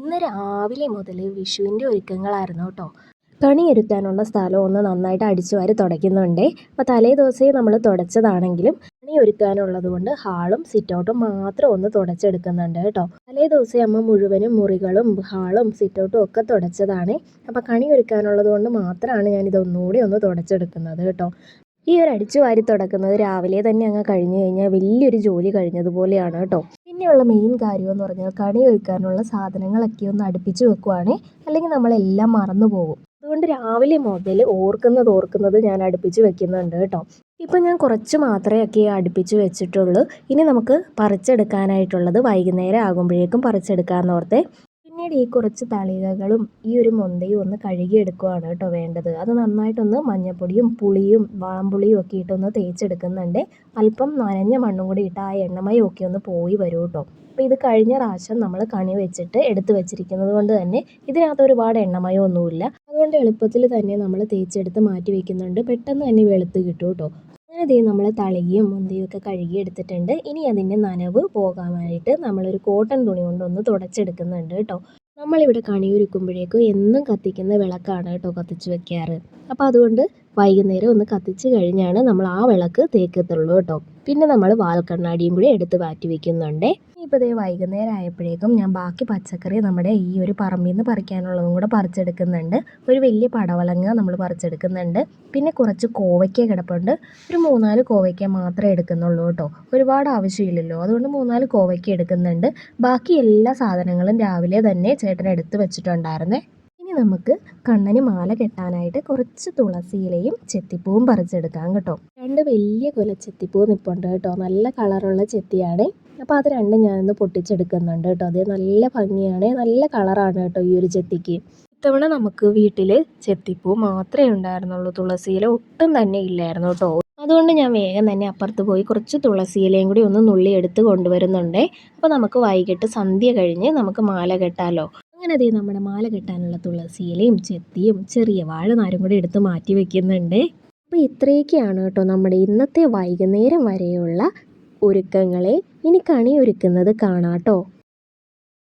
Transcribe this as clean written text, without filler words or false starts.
ഇന്ന് രാവിലെ മുതൽ വിഷുവിൻ്റെ ഒരുക്കങ്ങളായിരുന്നു കേട്ടോ. കണിയൊരുക്കാനുള്ള സ്ഥലം ഒന്ന് നന്നായിട്ട് അടിച്ചു വാരി തുടയ്ക്കുന്നുണ്ട്. അപ്പോൾ തലേ ദിവസമേ നമ്മൾ തുടച്ചതാണെങ്കിലും കണിയൊരുക്കാനുള്ളത് കൊണ്ട് ഹാളും സിറ്റൗട്ടും മാത്രം ഒന്ന് തുടച്ചെടുക്കുന്നുണ്ട് കേട്ടോ. തലേ ദിവസമേ അമ്മ മുഴുവനും മുറികളും ഹാളും സിറ്റൗട്ടും ഒക്കെ തുടച്ചതാണ്. അപ്പോൾ കണിയൊരുക്കാനുള്ളത് കൊണ്ട് മാത്രമാണ് ഞാനിതൊന്നുകൂടി ഒന്ന് തുടച്ചെടുക്കുന്നത് കേട്ടോ. ഈ ഒരു അടിച്ചു വാരി തുടക്കുന്നത് രാവിലെ തന്നെ അങ്ങ് കഴിഞ്ഞു കഴിഞ്ഞാൽ വലിയൊരു ജോലി കഴിഞ്ഞതുപോലെയാണ് കേട്ടോ. പിന്നെയുള്ള മെയിൻ കാര്യം എന്ന് പറഞ്ഞാൽ കണി ഒരുക്കാനുള്ള സാധനങ്ങളൊക്കെ ഒന്ന് അടുപ്പിച്ച് വെക്കുവാണേ, അല്ലെങ്കിൽ നമ്മളെല്ലാം മറന്നു പോകും. അതുകൊണ്ട് രാവിലെ മുതൽ ഓർക്കുന്നത് ഞാൻ അടുപ്പിച്ച് വെക്കുന്നുണ്ട് കേട്ടോ. ഇപ്പം ഞാൻ കുറച്ച് മാത്രമേ അടുപ്പിച്ച് വെച്ചിട്ടുള്ളൂ. ഇനി നമുക്ക് പറിച്ചെടുക്കാനായിട്ടുള്ളത് വൈകുന്നേരം ആകുമ്പോഴേക്കും പറിച്ചെടുക്കാമെന്നോർത്തെ. പിന്നീട് ഈ കുറച്ച് തളികകളും ഈ ഒരു മൊന്തയും ഒന്ന് കഴുകിയെടുക്കുകയാണ് കേട്ടോ വേണ്ടത്. അത് നന്നായിട്ടൊന്ന് മഞ്ഞൾപ്പൊടിയും പുളിയും വാളംപുളിയും ഒക്കെ ഇട്ടൊന്ന് തേച്ചെടുക്കുന്നുണ്ട്. അല്പം നനഞ്ഞ മണ്ണും കൂടി ഇട്ട് ആ എണ്ണമയം ഒക്കെ ഒന്ന് പോയി വരും കേട്ടോ. അപ്പോൾ ഇത് കഴിഞ്ഞ പ്രാവശ്യം നമ്മൾ കണി വെച്ചിട്ട് എടുത്ത് വെച്ചിരിക്കുന്നത് കൊണ്ട് തന്നെ ഇതിനകത്ത് ഒരുപാട് എണ്ണമയമൊന്നുമില്ല. അതുകൊണ്ട് എളുപ്പത്തിൽ തന്നെ നമ്മൾ തേച്ചെടുത്ത് മാറ്റി വയ്ക്കുന്നുണ്ട്. പെട്ടെന്ന് തന്നെ വെളുത്ത് കിട്ടും കേട്ടോ. അങ്ങനെ നമ്മൾ തളികയും മുന്തിയും ഒക്കെ കഴുകി എടുത്തിട്ടുണ്ട്. ഇനി അതിൻ്റെ നനവ് പോകാനായിട്ട് നമ്മളൊരു കോട്ടൺ തുണി കൊണ്ടൊന്ന് തുടച്ചെടുക്കുന്നുണ്ട് കേട്ടോ. നമ്മളിവിടെ കണിയൊരുക്കുമ്പോഴേക്കും എന്നും കത്തിക്കുന്ന വിളക്കാണ് കേട്ടോ കത്തിച്ച് വെക്കാറ്. അപ്പോൾ അതുകൊണ്ട് വൈകുന്നേരം ഒന്ന് കത്തിച്ച് കഴിഞ്ഞാണ് നമ്മൾ ആ വിളക്ക് തേക്കത്തുള്ളൂ കേട്ടോ. പിന്നെ നമ്മൾ വാൽക്കണ്ണാടിയും കൂടി എടുത്ത് മാറ്റി വയ്ക്കുന്നുണ്ട്. ഇപ്പോൾ ഇതേ വൈകുന്നേരം ആയപ്പോഴേക്കും ഞാൻ ബാക്കി പച്ചക്കറി നമ്മുടെ ഈ ഒരു പറമ്പിൽ നിന്ന് പറിക്കാനുള്ളതും കൂടെ പറിച്ചെടുക്കുന്നുണ്ട്. ഒരു വലിയ പടവലങ്ങ നമ്മൾ പറിച്ചെടുക്കുന്നുണ്ട്. പിന്നെ കുറച്ച് കോവയ്ക്ക കിടപ്പുണ്ട്. ഒരു 3-4 കോവയ്ക്ക മാത്രമേ എടുക്കുന്നുള്ളൂ കേട്ടോ. ഒരുപാട് ആവശ്യമില്ലല്ലോ, അതുകൊണ്ട് 3-4 കോവയ്ക്ക എടുക്കുന്നുണ്ട്. ബാക്കി എല്ലാ സാധനങ്ങളും രാവിലെ തന്നെ ചേട്ടൻ എടുത്ത് വെച്ചിട്ടുണ്ടായിരുന്നേ. ഇനി നമുക്ക് കണ്ണന് മാല കെട്ടാനായിട്ട് കുറച്ച് തുളസിയിലയും ചെത്തിപ്പൂവും പറിച്ചെടുക്കാം കേട്ടോ. 2 വലിയ കുല ചെത്തിപ്പൂ നിൽപ്പുണ്ട് കേട്ടോ. നല്ല കളറുള്ള ചെത്തിയാണ്. അപ്പോൾ അത് രണ്ടും ഞാനൊന്ന് പൊട്ടിച്ചെടുക്കുന്നുണ്ട് കേട്ടോ. അത് നല്ല ഭംഗിയാണ്, നല്ല കളറാണ് കേട്ടോ ഈ ഒരു ചെത്തിക്ക്. ഇത്തവണ നമുക്ക് വീട്ടിൽ ചെത്തിപ്പൂ മാത്രമേ ഉണ്ടായിരുന്നുള്ളൂ, തുളസിയില ഒട്ടും തന്നെ ഇല്ലായിരുന്നു കേട്ടോ. അതുകൊണ്ട് ഞാൻ വേഗം തന്നെ അപ്പുറത്ത് പോയി കുറച്ച് തുളസിയിലയും കൂടി ഒന്ന് നുള്ളി എടുത്ത് കൊണ്ടുവരുന്നുണ്ട്. അപ്പോൾ നമുക്ക് വൈകിട്ട് സന്ധ്യ കഴിഞ്ഞ് നമുക്ക് മാല കെട്ടാലോ. അങ്ങനെ അതേ നമ്മുടെ മാല കെട്ടാനുള്ള തുളസിയിലയും ചെത്തിയും ചെറിയ വാഴനാരും കൂടി എടുത്ത് മാറ്റി വെക്കുന്നുണ്ട്. അപ്പോൾ ഇത്രയൊക്കെയാണ് കേട്ടോ നമ്മുടെ ഇന്നത്തെ വൈകുന്നേരം വരെയുള്ള ഒരുക്കങ്ങളെ. ഇനി കണി ഒരുക്കുന്നത് കാണാട്ടോ.